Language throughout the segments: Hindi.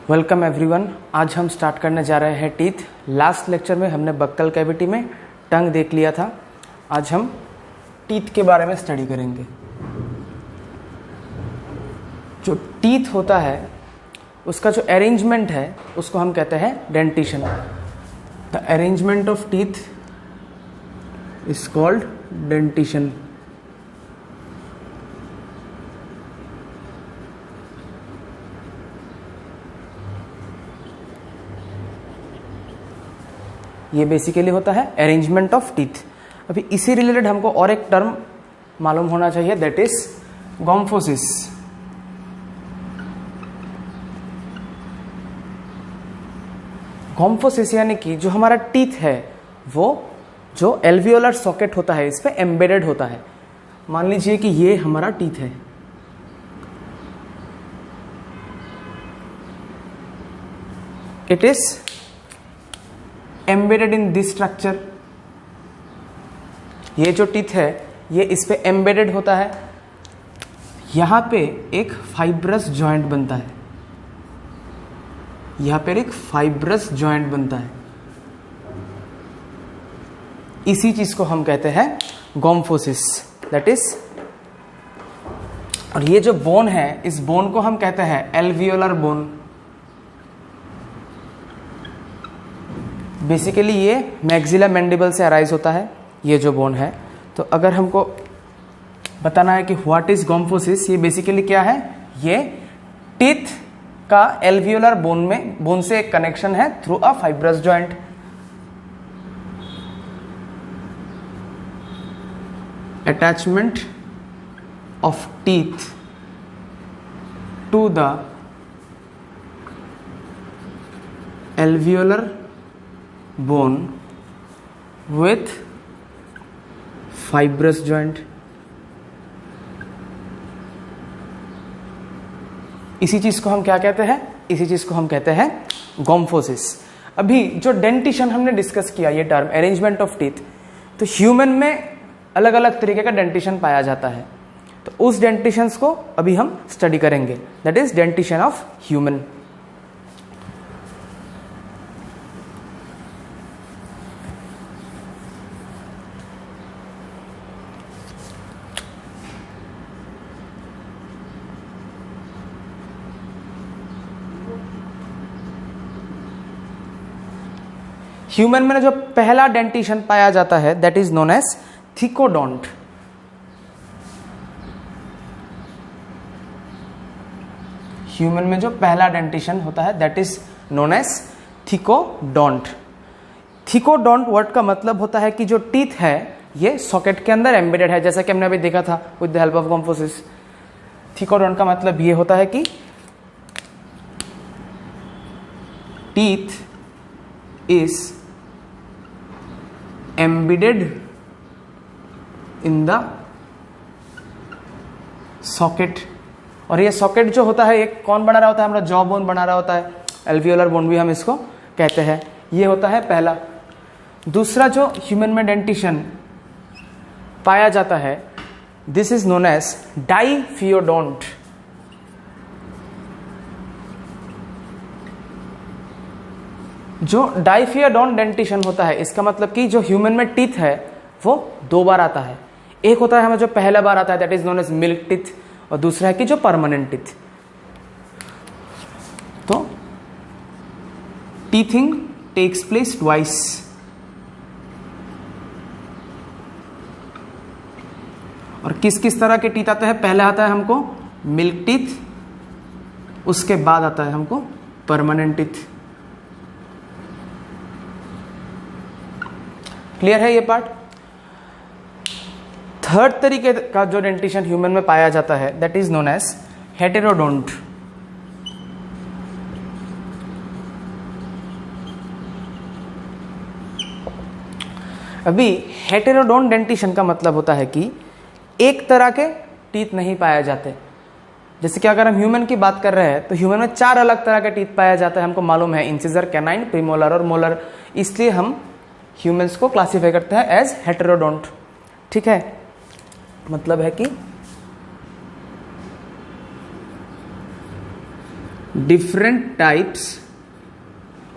Welcome everyone. आज हम स्टार्ट करने जा रहे हैं टीथ। लास्ट लेक्चर में हमने बक्कल कैविटी में टंग देख लिया था। आज हम टीथ के बारे में स्टडी करेंगे। जो टीथ होता है उसका जो अरेंजमेंट है उसको हम कहते हैं dentition. The arrangement of teeth is called dentition. ये बेसिकली होता है अरेंजमेंट ऑफ टीथ। अभी इसी रिलेटेड हमको और एक टर्म मालूम होना चाहिए, दैट इज गॉम्फोसिस। गॉम्फोसिस यानी कि जो हमारा टीथ है वो जो एल्वियोलर सॉकेट होता है इस पे एम्बेडेड होता है। मान लीजिए कि ये हमारा टीथ है, it is embedded in this structure. ये जो टीथ है ये इस पे एम्बेडेड होता है। यहां पे एक फाइब्रस जॉइंट बनता है, यहां पर एक फाइब्रस जॉइंट बनता है। इसी चीज को हम कहते हैं गॉम्फोसिस, दैट इज। और ये जो बोन है इस बोन को हम कहते हैं एल्वियोलर बोन। बेसिकली ये मैक्सिला मैंडिबल से अराइज होता है ये जो बोन है। तो अगर हमको बताना है कि व्हाट इज गॉम्फोसिस, ये बेसिकली क्या है, ये टीथ का एल्वियोलर बोन से एक कनेक्शन है through a fibrous joint. Attachment of teeth to the alveolar bone with fibrous joint। इसी चीज को हम क्या कहते हैं, इसी चीज को हम कहते हैं गॉम्फोसिस। अभी जो डेंटिशन हमने डिस्कस किया, ये टर्म अरेंजमेंट ऑफ टीथ, तो ह्यूमन में अलग अलग तरीके का डेंटिशन पाया जाता है। तो उस डेंटिशंस को अभी हम स्टडी करेंगे, that is dentition of human. Human में जो पहला डेंटिशन पाया जाता है that is known as thecodont. Human में जो पहला डेंटिशन होता है that is known as thecodont. Thecodont word का मतलब होता है कि जो टीथ है ये सॉकेट के अंदर एम्बेडेड है, जैसा कि हमने अभी देखा था विद द हेल्प ऑफ गॉम्फोसिस। थिकोडोंट का मतलब ये होता है कि teeth is embedded in the socket। और ये सॉकेट जो होता है एक कौन बना रहा होता है, हमारा जॉ बोन बना रहा होता है, एल्वियोलर बोन भी हम इसको कहते हैं। ये होता है पहला। दूसरा जो ह्यूमन में डेंटिशन पाया जाता है दिस इज नोन एज डाइफियोडोंट। जो डाइफियोडोंट डेंटिशन होता है इसका मतलब कि जो ह्यूमन में टीथ है वो दो बार आता है। एक होता है हमें जो पहला बार आता है that is known as milk teeth, और दूसरा है कि जो परमानेंट टीथ। तो टीथिंग टेक्स प्लेस ट्वाइस। और किस किस तरह के टीथ आते हैं, पहला आता है हमको मिल्क टीथ, उसके बाद आता है हमको परमानेंट टीथ। क्लियर है ये पार्ट। थर्ड तरीके का जो डेंटिशन ह्यूमन में पाया जाता है that is known as heterodont. अभी हेटेरोडोंट डेंटिशन का मतलब होता है कि एक तरह के टीथ नहीं पाए जाते। जैसे कि अगर हम ह्यूमन की बात कर रहे हैं तो ह्यूमन में 4 अलग तरह के टीथ पाया जाता है, हमको मालूम है, इंसिजर, कैनाइन, प्रीमोलर और मोलर। इसलिए हम ह्यूमंस को क्लासिफाई करते हैं एज हेटेरोडोंट। ठीक है, मतलब है कि different types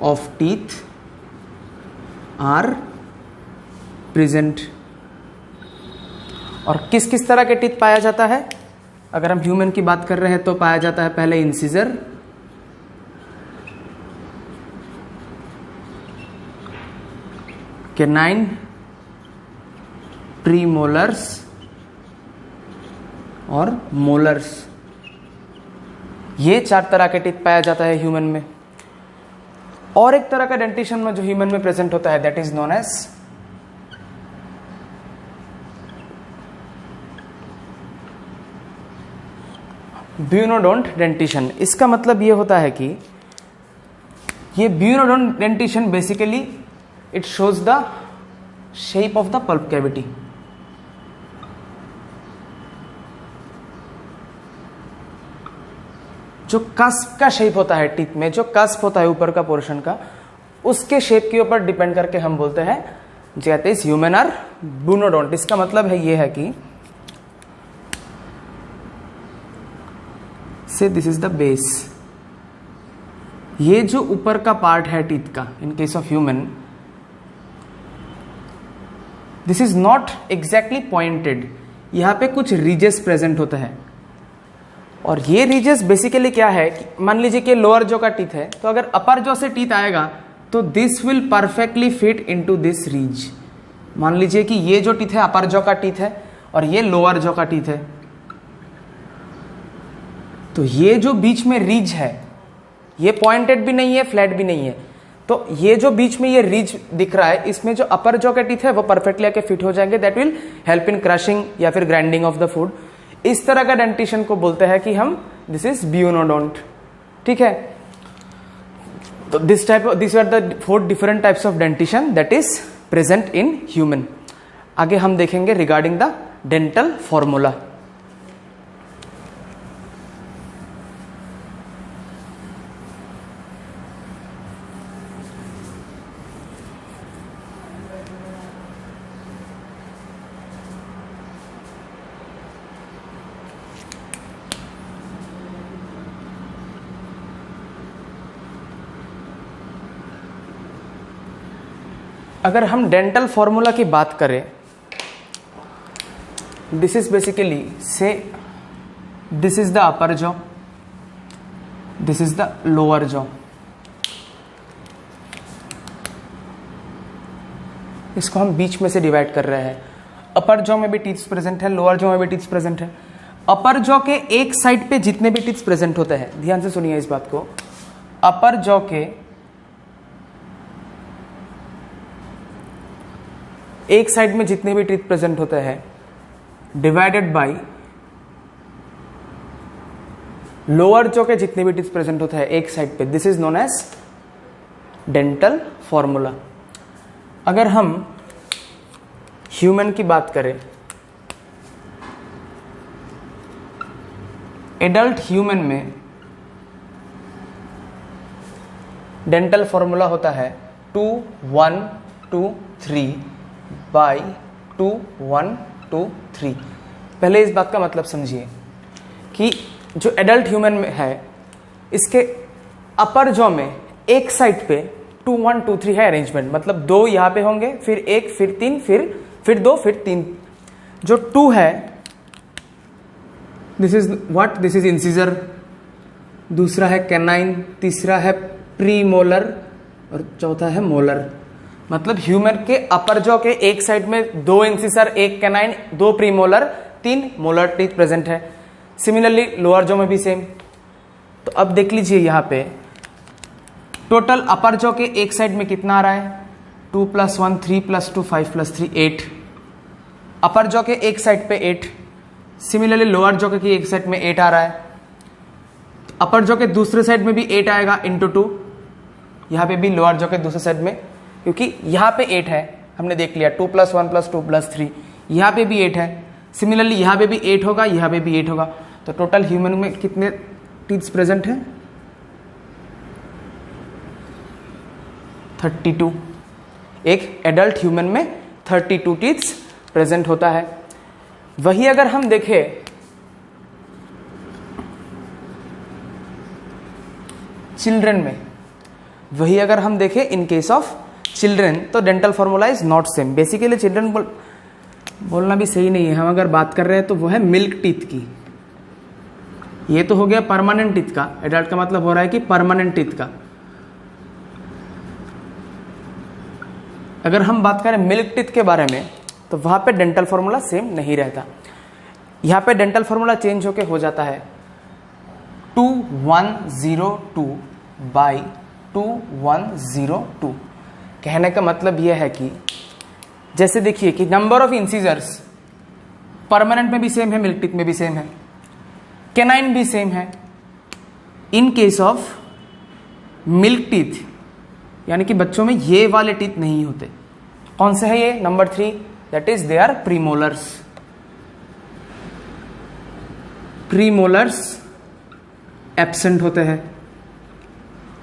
of teeth are present. और किस किस तरह के टीथ पाया जाता है? अगर हम ह्यूमन की बात कर रहे हैं तो पाया जाता है पहले इंसिजर, कैनाइन, प्रीमोलर्स और मोलर्स। ये 4 तरह के टीथ पाया जाता है ह्यूमन में। और एक तरह का डेंटिशन में जो ह्यूमन में प्रेजेंट होता है that is known as bunodont dentition. इसका मतलब ये होता है कि ये bunodont dentition basically it shows the shape of the pulp cavity. जो कस्प का शेप होता है टीथ में, जो कस्प होता है ऊपर का पोर्शन का, उसके शेप के ऊपर डिपेंड करके हम बोलते हैं कहते हैं ह्यूमन आर ब्यूनोडोंट। इसका मतलब है ये है कि से दिस इज द बेस, ये जो ऊपर का पार्ट है टीथ का in case of human, this is not exactly pointed. यहां पे कुछ रीजेस प्रेजेंट होता है और ये रीजेस बेसिकली क्या है कि मान लीजिए कि लोअर जो का टीथ है, तो अगर अपर जो से टीथ आएगा तो this will perfectly fit into this ridge. मान लीजिए कि ये जो टीथ है अपर जो का टीथ है और ये लोअर जो का टीथ है, तो ये जो बीच में रीज है ये पॉइंटेड भी नहीं है, फ्लैट भी नहीं है, तो ये जो बीच में ये रीज दिख रहा है इसमें जो अपर जो के टीथ है वो परफेक्टली आके फिट हो जाएंगे। That will help in crushing या फिर ग्राइंडिंग ऑफ द फूड। इस तरह का डेंटिशन को बोलते हैं कि हम दिस इज ब्यूनोडोंट। ठीक है, तो this are the 4 different types of dentition that is present in human. आगे हम देखेंगे रिगार्डिंग द डेंटल फॉर्मूला। अगर हम डेंटल फॉर्मूला की बात करें, दिस इज बेसिकली से this is the upper jaw, this is the lower jaw. इसको हम बीच में से डिवाइड कर रहे हैं। अपर जॉ में भी टीथ प्रेजेंट है, लोअर जॉ में भी टीथ प्रेजेंट है। अपर जॉ के एक साइड पे जितने भी टीथ प्रेजेंट होते हैं, ध्यान से सुनिए इस बात को, अपर जॉ के एक साइड में जितने भी टीथ प्रेजेंट होते हैं डिवाइडेड बाय लोअर जॉ के जितने भी टीथ प्रेजेंट होते हैं एक साइड पे, this is known as dental formula. अगर हम ह्यूमन की बात करें, एडल्ट ह्यूमन में डेंटल फॉर्मूला होता है 2 1 2 3 बाई 2 1 2 3। पहले इस बात का मतलब समझिए कि जो एडल्ट ह्यूमन में है इसके अपर जॉ में एक साइड पे 2 1 2 3 है अरेंजमेंट, मतलब 2 यहां पे होंगे, फिर 1, फिर 3, फिर 2, फिर 3। जो 2 है this is what, this is incisor, दूसरा है कैनाइन, तीसरा है प्रीमोलर और चौथा है मोलर। मतलब ह्यूमन के अपर जॉ के एक साइड में 2 इंसिसर, 1 canine, 2 premolar, 3 molar teeth present है। सिमिलरली लोअर जॉ में भी सेम। तो अब देख लीजिए यहां पे टोटल अपर जॉ के एक साइड में कितना आ रहा है, 2 + 1 3 + 2 5 + 3 8। अपर जॉ के एक साइड पे 8। सिमिलरली लोअर जॉ के एक साइड में 8 आ रहा है। अपर जॉ के दूसरे साइड में भी 8 आएगा इंटू 2, यहां पे भी लोअर जॉ के दूसरे साइड में, क्योंकि यहां पे 8 है, हमने देख लिया 2 + 1 + 2 + 3, यहां पे भी 8 है। सिमिलरली यहां पे भी 8 होगा, यहां पे भी 8 होगा। तो टोटल ह्यूमन में कितने टीथ प्रेजेंट है, 32। एक एडल्ट ह्यूमन में 32 टीथ प्रेजेंट होता है। वही अगर हम देखें चिल्ड्रन में। वही अगर हम देखें इन केस ऑफ चिल्ड्रन तो dental formula is not same. Basically children बोलना भी सही नहीं है, हम अगर बात कर रहे हैं तो वो है मिल्क टीथ की। ये तो हो गया परमानेंट टीथ का, एडल्ट का मतलब हो रहा है कि परमानेंट टीथ का। अगर हम बात करें मिल्क टीथ के बारे में तो वहां पे डेंटल फॉर्मूला सेम नहीं रहता। यहां पे डेंटल फॉर्मूला चेंज होके हो जाता है 2102 बाई 2102। कहने का मतलब यह है कि जैसे देखिए कि नंबर ऑफ इंसीजर्स परमानेंट में भी सेम है, मिल्क टीथ में भी सेम है, कैनाइन भी सेम है। In case of milk teeth यानी कि बच्चों में ये वाले टीथ नहीं होते। कौन से है ये? Number 3, that is they are premolars. Premolars absent होते हैं।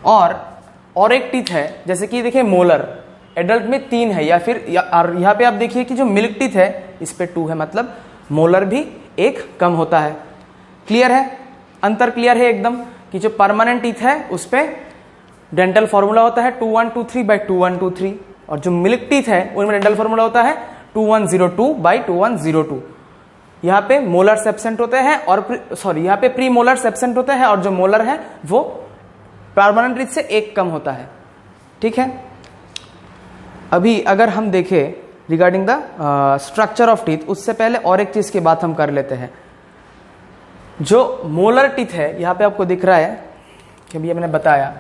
और एक टीथ है, जैसे कि देखिए मोलर एडल्ट में 3 है, या फिर यहां पे आप देखिए कि जो मिल्क टीथ है इस पे 2 है, मतलब मोलर भी एक कम होता है। क्लियर है? अंतर क्लियर है एकदम कि जो परमानेंट टीथ है उस पे डेंटल फॉर्मूला होता है 2123 बाई 2123, और जो मिल्क टीथ है उनमें डेंटल फॉर्मूला होता है 2102 बाई 2102। यहाँ पे मोलर्स एब्सेंट होते हैं और यहाँ पे प्री मोलर्स एब्सेंट होते हैं, और जो मोलर है वो परमानेंट टीथ से एक कम होता है। ठीक है, अभी अगर हम देखें regarding the structure of teeth, उससे पहले और एक चीज की बात हम कर लेते हैं। जो मोलर टीथ है यहां पे आपको दिख रहा है कि अभी मैंने बताया,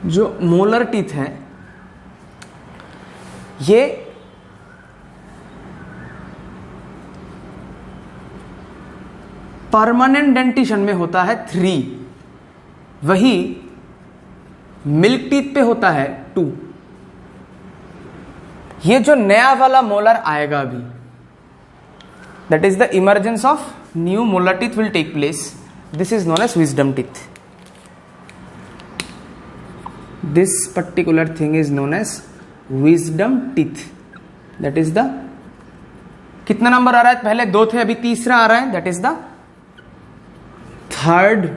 जो मोलर टीथ है ये परमानेंट डेंटिशन में होता है 3, वही मिल्क टीथ पे होता है 2। ये जो नया वाला मोलर आएगा अभी, that is the emergence of new molar teeth will take place. This is known as wisdom teeth. This particular thing is known as wisdom teeth. That is the, कितना नंबर आ रहा है? पहले 2 थे, अभी तीसरा आ रहा है, that is the third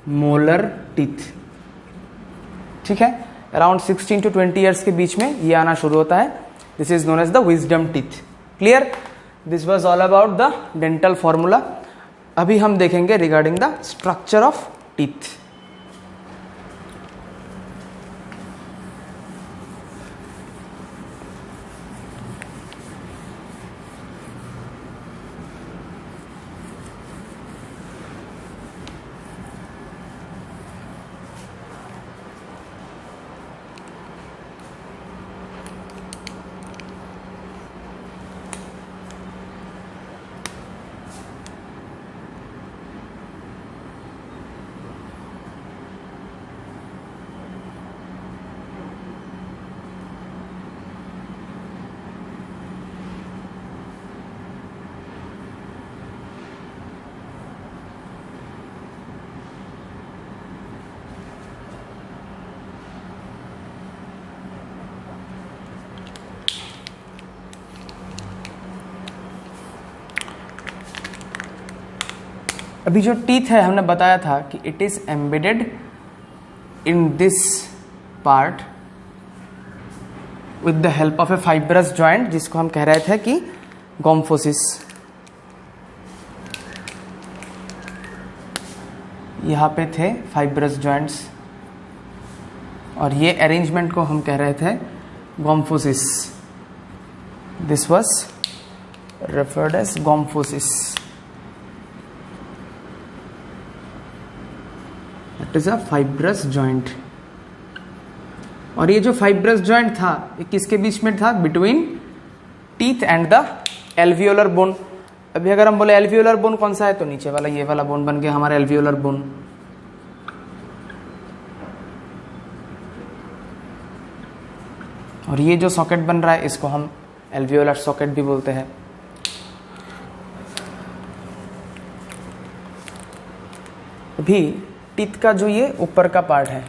molar teeth. ठीक है, अराउंड 16 to 20 ईयर्स के बीच में ये आना शुरू होता है। This is known as the wisdom teeth. Clear? This was all about the dental formula. अभी हम देखेंगे regarding the structure of teeth. अभी जो टीथ है हमने बताया था कि it is embedded in this part with the help of a fibrous joint, जिसको हम कह रहे थे कि गॉम्फोसिस। यहां पे थे फाइब्रस जॉइंट्स और ये अरेंजमेंट को हम कह रहे थे gomphosis. This was referred as gomphosis. It is a fibrous joint. और ये जो फाइब्रस जॉइंट था ये किसके बीच में था? Between teeth and the alveolar bone. अभी अगर हम बोले एल्वियोलर बोन कौन सा है, तो नीचे वाला ये वाला बोन बन गया हमारा एल्वियोलर बोन। और ये जो सॉकेट बन रहा है इसको हम एल्वियोलर सॉकेट भी बोलते हैं। अभी टीथ का जो ये ऊपर का पार्ट है,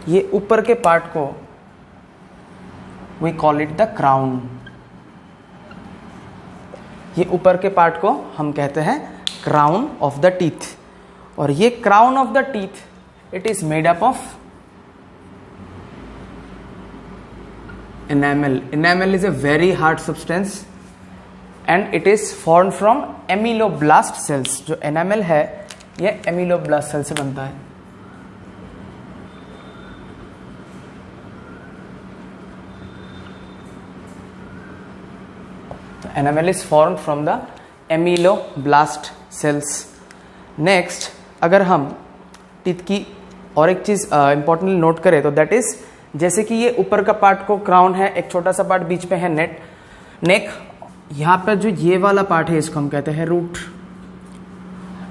ये ऊपर के पार्ट को we call it the crown. ये ऊपर के पार्ट को हम कहते हैं क्राउन ऑफ द टीथ। और ये crown of the teeth it is made up of enamel. Enamel is a very hard substance and it is formed from amyloblast cells. जो enamel है ये amyloblast cell से बनता है। तो enamel is formed from the amyloblast cells. Next, अगर हम टीथ की और एक चीज इंपॉर्टेंटली नोट करें तो दैट इज, जैसे कि ये ऊपर का पार्ट को क्राउन है, एक छोटा सा पार्ट बीच में है नेक, यहाँ पर जो ये वाला पार्ट है इसको हम कहते हैं रूट।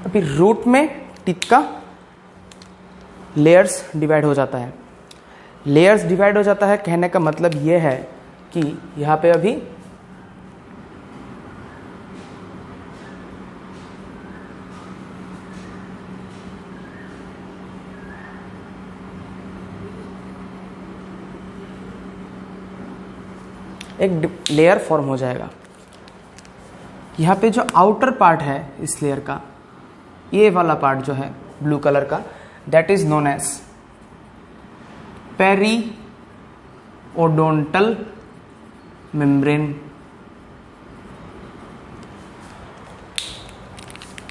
अभी रूट में टीथ का लेयर्स डिवाइड हो जाता है। लेयर्स डिवाइड हो जाता है कहने का मतलब ये है कि यहाँ पे अभी एक लेयर फॉर्म हो जाएगा। यहाँ पे जो आउटर पार्ट है इस लेयर का, ये वाला पार्ट जो है ब्लू कलर का, that is known as periodontal membrane.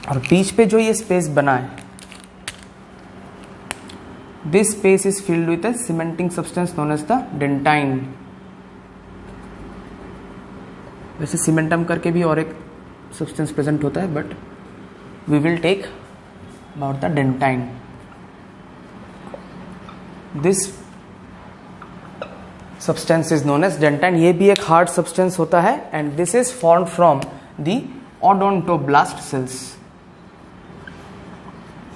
और बीच पे जो ये स्पेस बना है, this space is filled with a cementing substance known as the dentine. वैसे सीमेंटम करके भी और एक सब्सटेंस प्रेजेंट होता है, but we will take about the dentine. This substance is known as dentine. ये भी एक हार्ड सब्सटेंस होता है and this is formed from the odontoblast sales.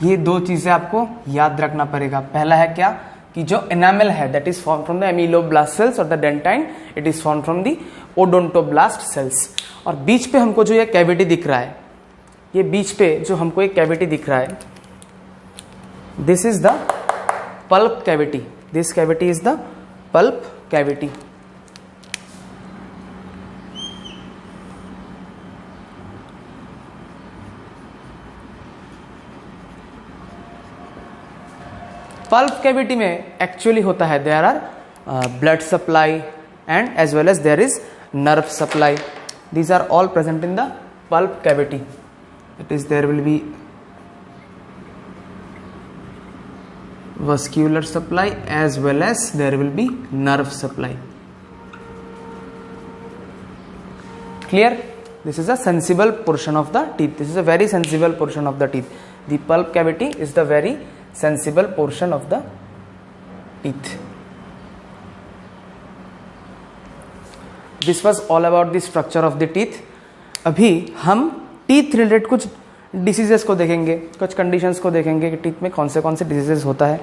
ये दो चीजें आपको याद रखना पड़ेगा। पहला है क्या कि जो एनामेल है that is form from the ameloblast cells और the dentine it is form from the odontoblast cells. और बीच पे हमको जो ये कैविटी दिख रहा है, ये बीच पे जो हमको एक कैविटी दिख रहा है, this is the pulp cavity. This cavity is the pulp cavity. Pulp cavity में एक्चुअली होता है there are blood supply and as well as there is nerve supply. These are all present in the pulp cavity. It is there will be vascular supply as well as there will be nerve supply. Clear? This is a sensible portion of the teeth. This is a very sensible portion of the teeth. The pulp cavity is the very sensible portion of the teeth. This was all about the structure of the teeth. अभी हम टीथ रिलेटेड कुछ डिसीजेस को देखेंगे, कुछ कंडीशंस को देखेंगे कि टीथ में कौन से डिसीजेस होता है।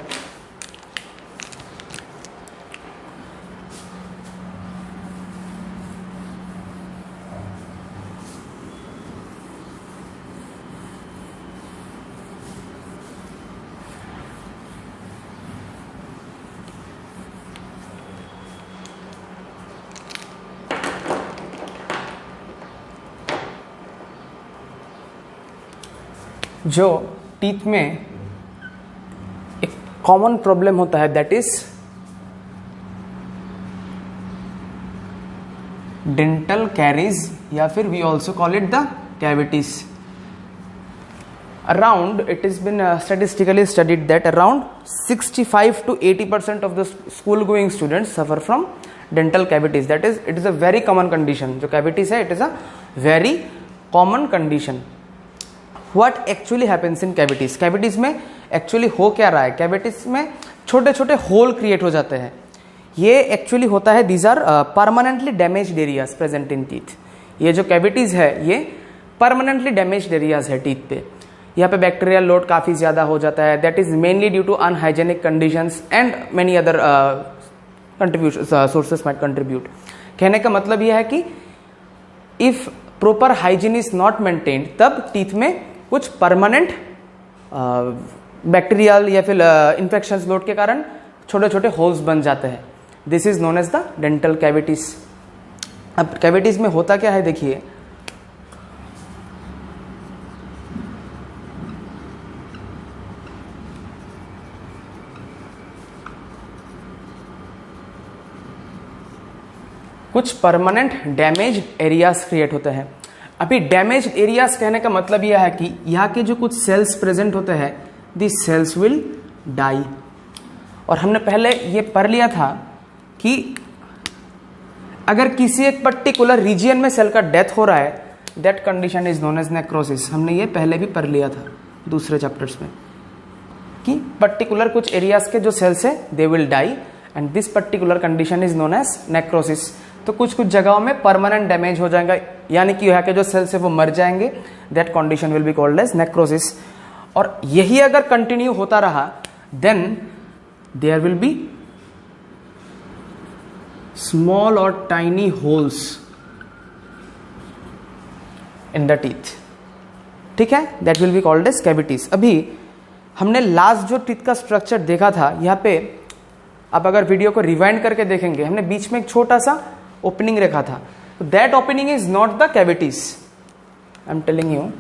जो टीथ में एक कॉमन प्रॉब्लम होता है दैट इज डेंटल कैरीज या फिर we also call it the cavities. Around it is been statistically studied that around 65 to 80% of the school going students suffer from dental cavities. That is it is a very common condition. जो कैविटीज है it is a very common condition. What actually happens in cavities? Cavities में एक्चुअली हो क्या रहा है? कैविटीज में छोटे छोटे होल क्रिएट हो जाते हैं। ये एक्चुअली होता है these are permanently damaged areas present in teeth. ये जो कैविटीज है ये परमानेंटली डैमेज्ड एरियाज है टीथ पे। यहाँ पे बैक्टीरियल लोड काफी ज्यादा हो जाता है। That is mainly due to unhygienic conditions and many other sources might contribute. कहने का मतलब यह है कि if proper hygiene is not maintained तब टीथ में कुछ परमानेंट बैक्टीरियल या फिर इन्फेक्शन लोड के कारण छोटे छोटे होल्स बन जाते हैं। This is known as the dental cavities. अब कैविटीज में होता क्या है देखिए, कुछ परमानेंट डैमेज एरियाज क्रिएट होते हैं। अभी डैमेज एरियाज कहने का मतलब यह है कि यहाँ के जो कुछ सेल्स प्रेजेंट होते हैं, दिस सेल्स विल डाई। और हमने पहले ये पढ़ लिया था कि अगर किसी एक पर्टिकुलर रीजियन में सेल का डेथ हो रहा है, that condition is known as necrosis. हमने ये पहले भी पढ़ लिया था दूसरे चैप्टर्स में कि पर्टिकुलर कुछ एरियाज के जो सेल्स है they will die and this particular condition is known as necrosis. तो कुछ कुछ जगहों में परमानेंट डैमेज हो जाएगा, यानी कि यहाँ के जो सेल्स है वो मर जाएंगे, that condition will be called as necrosis. और यही अगर कंटिन्यू होता रहा then there will be small और tiny holes in the teeth, ठीक है, that will be called as cavities. अभी हमने लास्ट जो टीथ का स्ट्रक्चर देखा था, यहाँ पे आप अगर वीडियो को रिवाइंड करके देखेंगे, हमने बीच में एक छोटा सा ओपनिंग रखा था, तो that opening is not the cavities, I am telling you.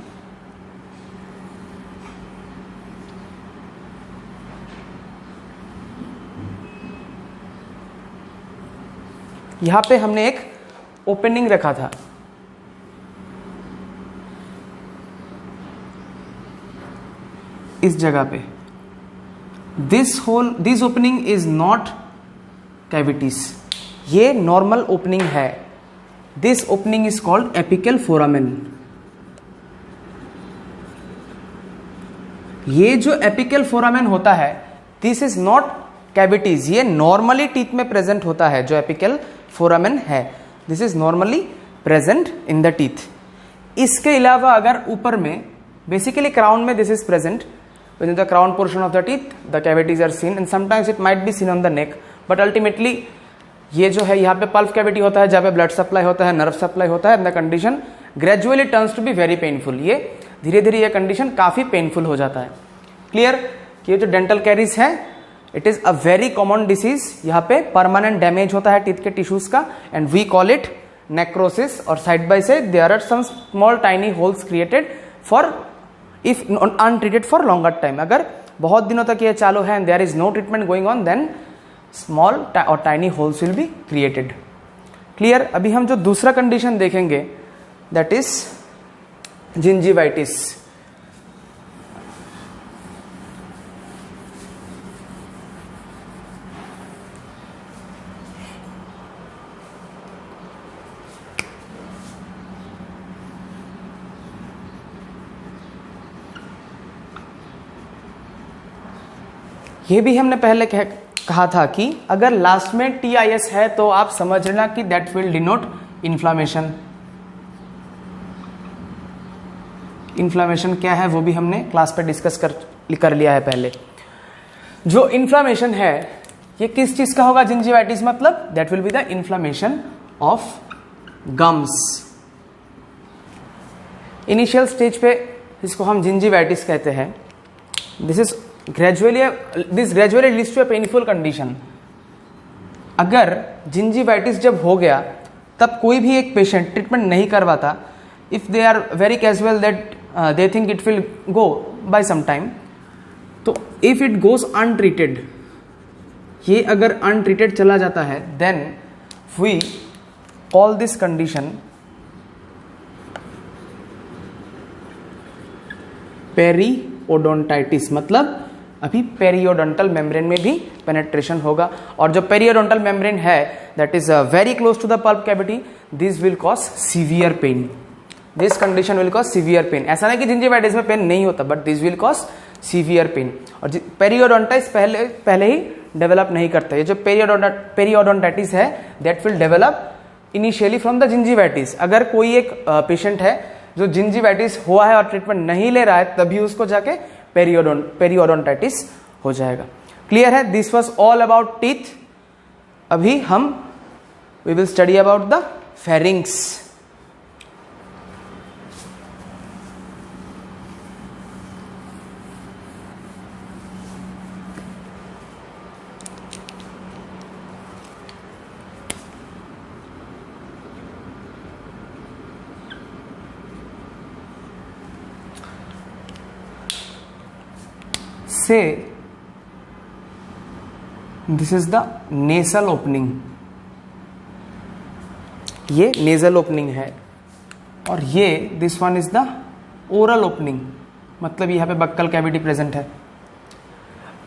यहां पे हमने एक ओपनिंग रखा था, इस जगह पे। This opening is not cavities, ये नॉर्मल ओपनिंग है। This opening is called apical foramen. ये जो एपिकल फोरामेन होता है, दिस इज नॉट कैविटीज, ये नॉर्मली टीथ में प्रेजेंट होता है। जो एपिकल फोरामेन है, this is normally present in the teeth. इसके अलावा अगर ऊपर में, बेसिकली क्राउन में this is present within the crown portion of the teeth, the cavities are seen and sometimes it might be seen on the neck, but ultimately ये जो है यहाँ पे पल्प कैविटी होता है, जहाँ पे ब्लड सप्लाई होता है, नर्व सप्लाई होता है, and the condition gradually turns to be very painful। ये धीरे धीरे ये कंडीशन काफी पेनफुल हो जाता है। क्लियर कि ये जो डेंटल कैरीज है, it is a very common disease. यहाँ पे परमानेंट डैमेज होता है टीथ के टिश्यूज का and we call it necrosis. और side by side there are some small tiny holes created for if untreated for longer time। अगर बहुत दिनों तक ये चालू है and there is no treatment going on, then small or tiny holes will be created। Clear? अभी हम जो दूसरा कंडीशन देखेंगे, that is gingivitis। ये भी हमने पहले कहा था कि अगर लास्ट में TIS है तो आप समझ लेना कि that will denote inflammation. Inflammation क्या है वो भी हमने क्लास पे डिस्कस कर लिया है पहले। जो इन्फ्लामेशन है ये किस चीज का होगा? जिंजिवाइटिस मतलब that will be the inflammation of gums. Initial stage पे इसको हम जिंजिवाइटिस कहते हैं। This gradually leads to a painful condition. अगर जिंजिवाइटिस जब हो गया तब कोई भी एक पेशेंट ट्रीटमेंट नहीं करवाता, if they are very casual that they think it will go by some time, तो इफ इट गोज अनट्रीटेड, ये अगर अनट्रीटेड चला जाता है, then we call this condition periodontitis. मतलब अभी पेरियोडोंटल मेम्ब्रेन में भी पेनेट्रेशन होगा, और जो पेरियोडोंटल मेम्ब्रेन है that is very close to the pulp cavity, this will cause severe pain. This condition will cause severe pain. ऐसा नहीं कि जिंजिवाइटिस में पेन नहीं होता, but this will cause severe pain. और पेरियोडोंटाइटिस पहले ही डेवलप नहीं करता। ये जो पेरियोडोंटाइटिस है that will develop initially from the gingivitis. अगर कोई एक पेशेंट है जो जिंजिवाइटिस हुआ है और ट्रीटमेंट नहीं ले रहा है, तभी उसको जाके पेरियोडोंटाइटिस हो जाएगा। क्लियर है? This was all about teeth. अभी हम we will study about the pharynx. So this is the nasal opening, ये नेजल ओपनिंग है, और ये this one is the oral opening, मतलब यहां पे बक्कल कैविटी प्रेजेंट है.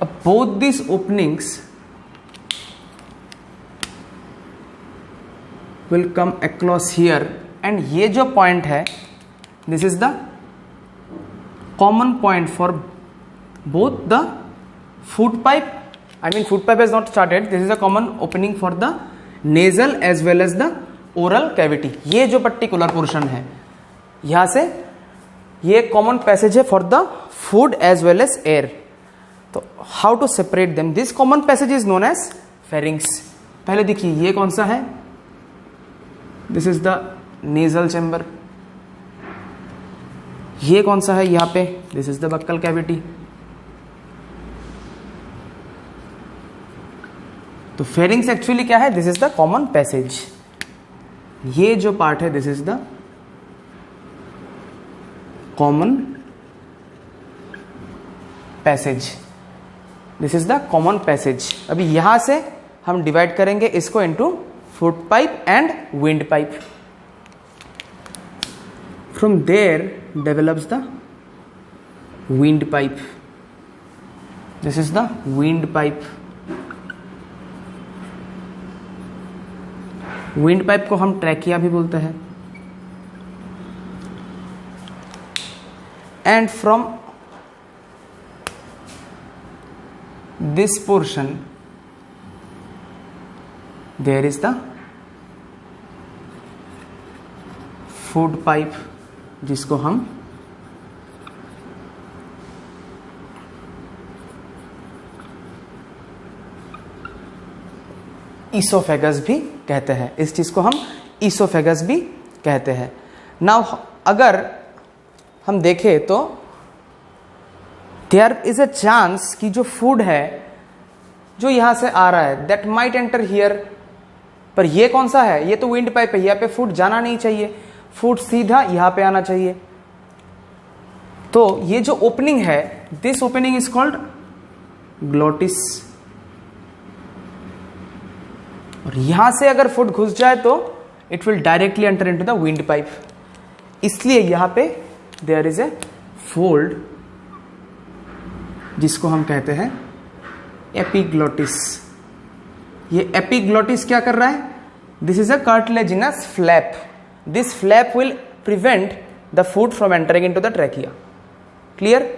अब both this openings will come across here, and ये जो पॉइंट है this is the common point for both the food pipe. I mean food pipe has not started. This is a common opening for the nasal as well as the oral cavity. ये जो particular portion है यहाँ से ये common passage है for the food as well as air. तो how to separate them? This common passage is known as pharynx. पहले देखिए ये कौन सा है? This is the nasal chamber. ये कौन सा है यहाँ पे? This is the buccal cavity. तो फेरिंग्स एक्चुअली क्या है? This is the common passage. ये जो पार्ट है this is the common passage, this is the common passage. अभी यहां से हम डिवाइड करेंगे इसको into food pipe and wind pipe. From there develops the wind pipe. This is the wind pipe. Wind pipe को हम ट्रैकिया भी बोलते हैं. And from this portion there is the food pipe, जिसको हम ईसोफेगस भी कहते हैं. इस चीज को हम ईसोफेगस भी कहते हैं. नाउ अगर हम देखें तो देयर इज अ चांस कि जो फूड है जो यहां से आ रहा है दैट माइट एंटर हियर, पर ये कौन सा है? ये तो विंड पाइप है, यहाँ पे फूड जाना नहीं चाहिए, फूड सीधा यहां पे आना चाहिए. तो ये जो ओपनिंग है this opening is called glottis, और यहां से अगर फूड घुस जाए तो it will directly enter into the wind pipe. इसलिए यहां पे देयर इज ए फोल्ड जिसको हम कहते हैं एपिग्लोटिस. ये एपिग्लोटिस क्या कर रहा है? This is a cartilaginous flap. This flap will prevent the food from entering into the trachea. Clear?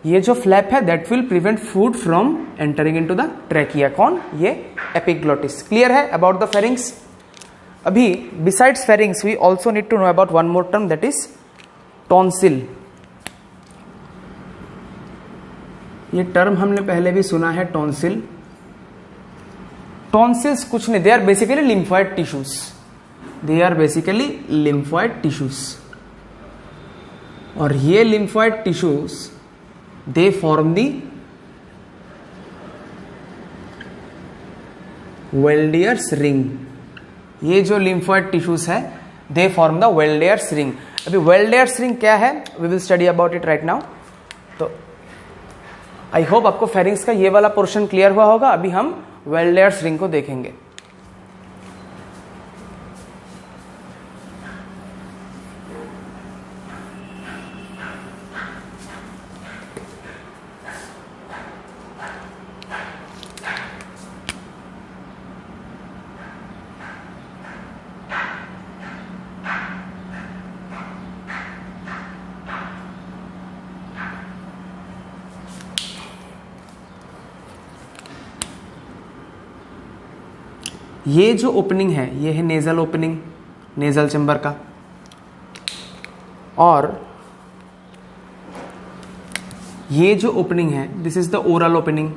ये जो फ्लैप है that will prevent food from entering into the trachea. कौन? ये एपिग्लोटिस. क्लियर है अबाउट द फेरिंग्स? अभी besides pharynx we also need to know about one more term that is tonsil. ये टर्म हमने पहले भी सुना है टॉन्सिल. टॉन्सिल्स कुछ नहीं, they are basically lymphoid tissues. They are basically lymphoid tissues. और ये lymphoid tissues they form the Waldeyer's ring. ये जो लिम्फॉइड टिश्यूज है they form the Waldeyer's ring. अभी वेल्डियर्स रिंग क्या है we will study about it right now. तो आई होप आपको फेरिंग्स का ये वाला पोर्शन क्लियर हुआ होगा. अभी हम वेल्डियर्स रिंग को देखेंगे. ये जो ओपनिंग है ये है नेजल ओपनिंग, नेजल चैम्बर का. और ये जो ओपनिंग है this is the oral opening,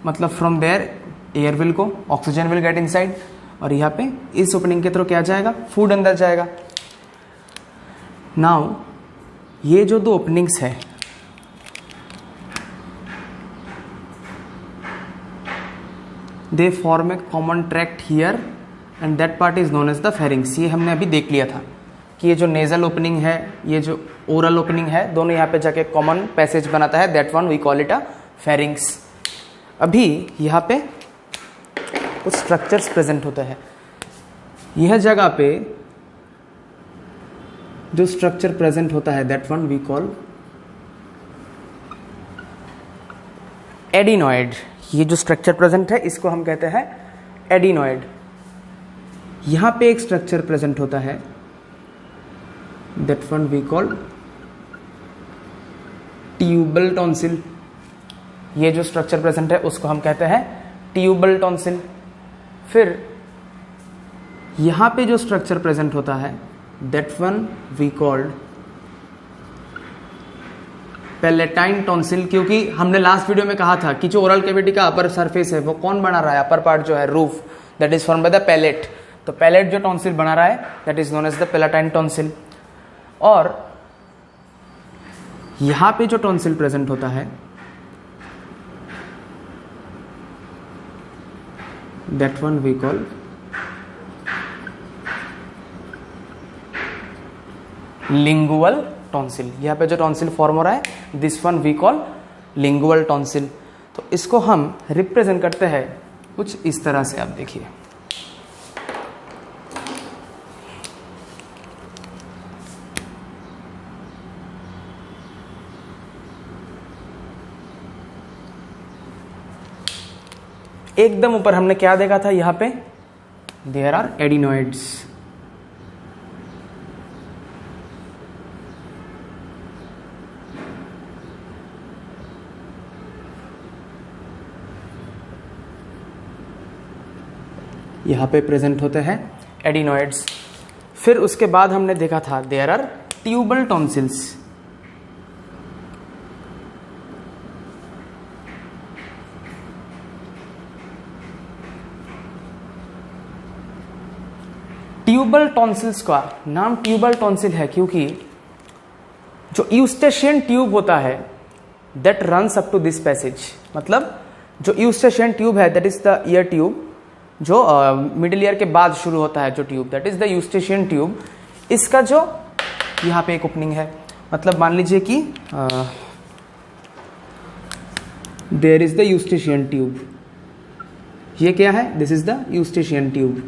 मतलब from there air will go, oxygen will get inside, और यहाँ पे इस ओपनिंग के थ्रू क्या जाएगा? फूड अंदर जाएगा. नाउ ये जो दो ओपनिंग्स है they form a common tract here and that part is known as the pharynx. ये हमने अभी देख लिया था कि ये जो नेजल ओपनिंग है ये जो ओरल ओपनिंग है दोनों यहाँ पे जाके कॉमन पैसेज बनाता है. That one we call it a pharynx. अभी यहाँ पे कुछ स्ट्रक्चर्स प्रेजेंट होते हैं। यह जगह पे जो स्ट्रक्चर प्रेजेंट होता है that one we call adenoid. ये जो स्ट्रक्चर प्रेजेंट है इसको हम कहते हैं एडिनॉइड। यहां पे एक स्ट्रक्चर प्रेजेंट होता है that one we call tubal tonsil. ये जो स्ट्रक्चर प्रेजेंट है उसको हम कहते हैं ट्यूबल टॉन्सिल। फिर यहां पे जो स्ट्रक्चर प्रेजेंट होता है that one we called palatine tonsil. क्योंकि हमने लास्ट वीडियो में कहा था कि जो ओरल कैविटी का अपर सरफेस है वो कौन बना रहा है, अपर पार्ट जो है roof, that is form by the palate. तो पैलेट जो टॉन्सिल बना रहा है that is known as the palatine tonsil. और यहां पे जो टॉन्सिल प्रेजेंट होता है that one we call lingual tonsil. यहाँ पे जो टॉन्सिल फॉर्म हो रहा है this one we call lingual tonsil. तो इसको हम रिप्रेजेंट करते हैं कुछ इस तरह से। आप देखिए एकदम ऊपर हमने क्या देखा था, यहाँ पे देयर आर एडिनॉइड्स। यहाँ पे प्रेजेंट होते हैं एडिनॉइड्स। फिर उसके बाद हमने देखा था there are tubal tonsils. Tubal tonsils का नाम ट्यूबल टॉन्सिल है क्योंकि जो यूस्टेशियन ट्यूब होता है that runs up to this passage. मतलब जो यूस्टेशियन ट्यूब है that is the ear tube, जो मिडिल ईयर के बाद शुरू होता है जो tube that is the Eustachian tube. इसका जो यहाँ पे एक ओपनिंग है, मतलब मान लीजिए कि there is the Eustachian tube. ये क्या है, this is the Eustachian tube.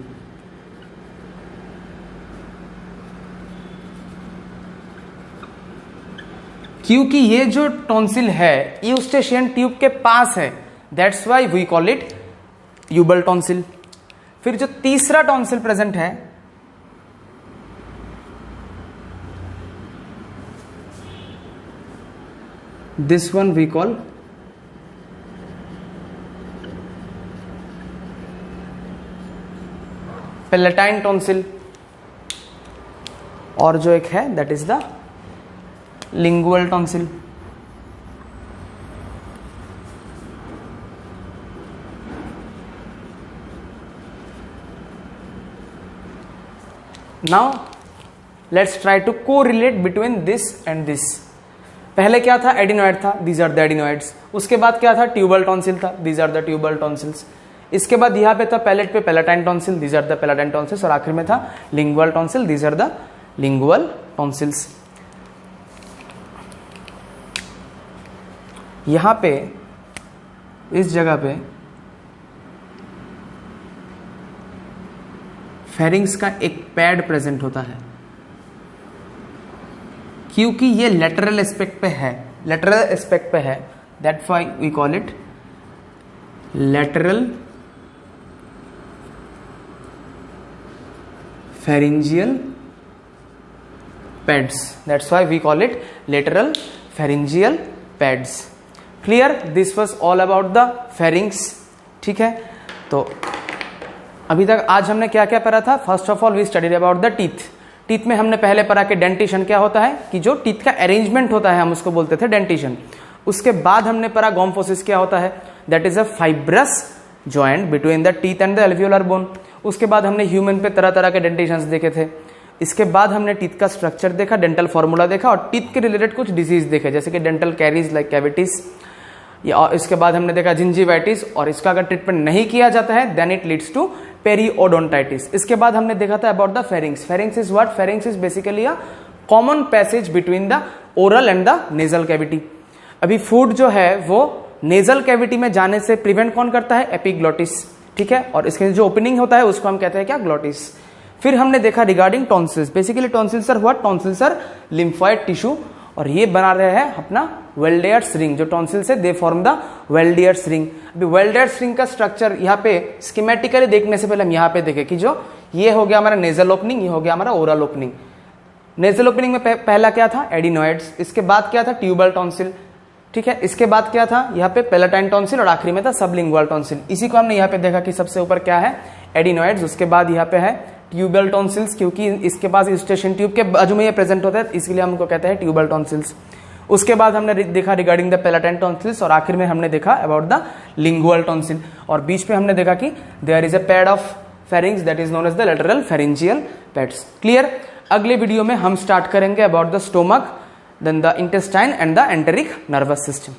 क्योंकि ये जो टॉन्सिल है यूस्टेशियन ट्यूब के पास है that's why we call it tubal tonsil. फिर जो तीसरा टॉन्सिल प्रेजेंट है this one we call palatine tonsil. और जो एक है that is the lingual tonsil. Now let's try to correlate between this and this. पहले क्या था, एडिनॉइड था, दीज आर द एडिनॉइड्स। उसके बाद क्या था, ट्यूबल टॉन्सिल था, these are the tubal tonsils. इसके बाद यहाँ पे था पैलेट पे palatine tonsil, these are the palatine tonsils. और आखिर में था lingual tonsil, these are the lingual tonsils. यहाँ पे इस जगह पे फेरिंग्स का एक पैड प्रेजेंट होता है क्योंकि ये लेटरल एस्पेक्ट पे है, लेटरल एस्पेक्ट पे है that why we call it lateral pharyngeal pads. That's why we call it lateral pharyngeal pads. Clear? This was all about the pharynx. ठीक है, तो अभी तक आज हमने क्या क्या पढ़ा था? First of all we studied about the teeth. Teeth में हमने पहले पढ़ा कि डेंटिशन क्या होता है, कि जो टीथ का अरेंजमेंट होता है हम उसको बोलते थे डेंटिशन। उसके बाद हमने पढ़ा गॉम्फोसिस क्या होता है, that is a fibrous joint between the teeth and the alveolar bone. उसके बाद हमने ह्यूमन पे तरह तरह के डेंटिशंस देखे थे। इसके बाद हमने टीथ का स्ट्रक्चर देखा, डेंटल फॉर्मूला देखा और टीथ के रिलेटेड कुछ डिजीज देखे जैसे कि डेंटल कैरीज लाइक कैविटीज। और इसके बाद हमने देखा जिंजीवाइटिस, और इसका अगर ट्रीटमेंट नहीं किया जाता है देन इट लीड्स टू पेरिओडोंटाइटिस। इसके बाद हमने देखा था about the pharynx. Pharynx is what? Pharynx is basically a common passage between the oral and the nasal cavity. अभी फूड जो है वो नेजल कैविटी में जाने से प्रिवेंट कौन करता है? एपिग्लोटिस, ठीक है। और इसके जो ओपनिंग होता है उसको हम कहते हैं क्या? ग्लोटिस। फिर हमने देखा regarding tonsils, basically tonsils are what? Tonsils are lymphoid tissue, और ये बना रहे हैं अपना वेल्डियर्स रिंग। जो टॉन्सिल्स है they form the Waldeyer's ring. अभी वेल्डियर्स रिंग का स्ट्रक्चर यहाँ पे स्कीमेटिकली देखने से पहले हम यहाँ पे देखें कि जो ये हो गया हमारा नेजल ओपनिंग, ये हो गया हमारा ओरल ओपनिंग। नेजल ओपनिंग में पहला क्या था? एडिनोइड्स, इसके बाद क्या था? ट्यूबल टॉन्सिल, ठीक है। इसके बाद क्या था? यहाँ पे पेलेटाइन टॉन्सिल, और आखिरी में था सबलिंगुअल टॉन्सिल। इसी को हमने यहाँ पे देखा कि सबसे ऊपर क्या है? एडिनोइड्स, उसके बाद यहाँ पे है ट्यूबल टॉन्सिल्स, क्योंकि इसके पास यूस्टेशियन ट्यूब के बाजू में ये प्रेजेंट होता है, इसलिए हम उनको कहते हैं ट्यूबल टॉन्सिल्स। उसके बाद हमने देखा रिगार्डिंग द पेलेटाइन टॉन्सिल्स, और आखिर में हमने देखा अबाउट द लिंगुअल टॉन्सिल, और बीच में हमने देखा कि there is a pad of pharynx that is known as the lateral pharyngeal pads. Clear? अगले वीडियो में हम स्टार्ट करेंगे about the stomach, then the intestine and the enteric nervous system.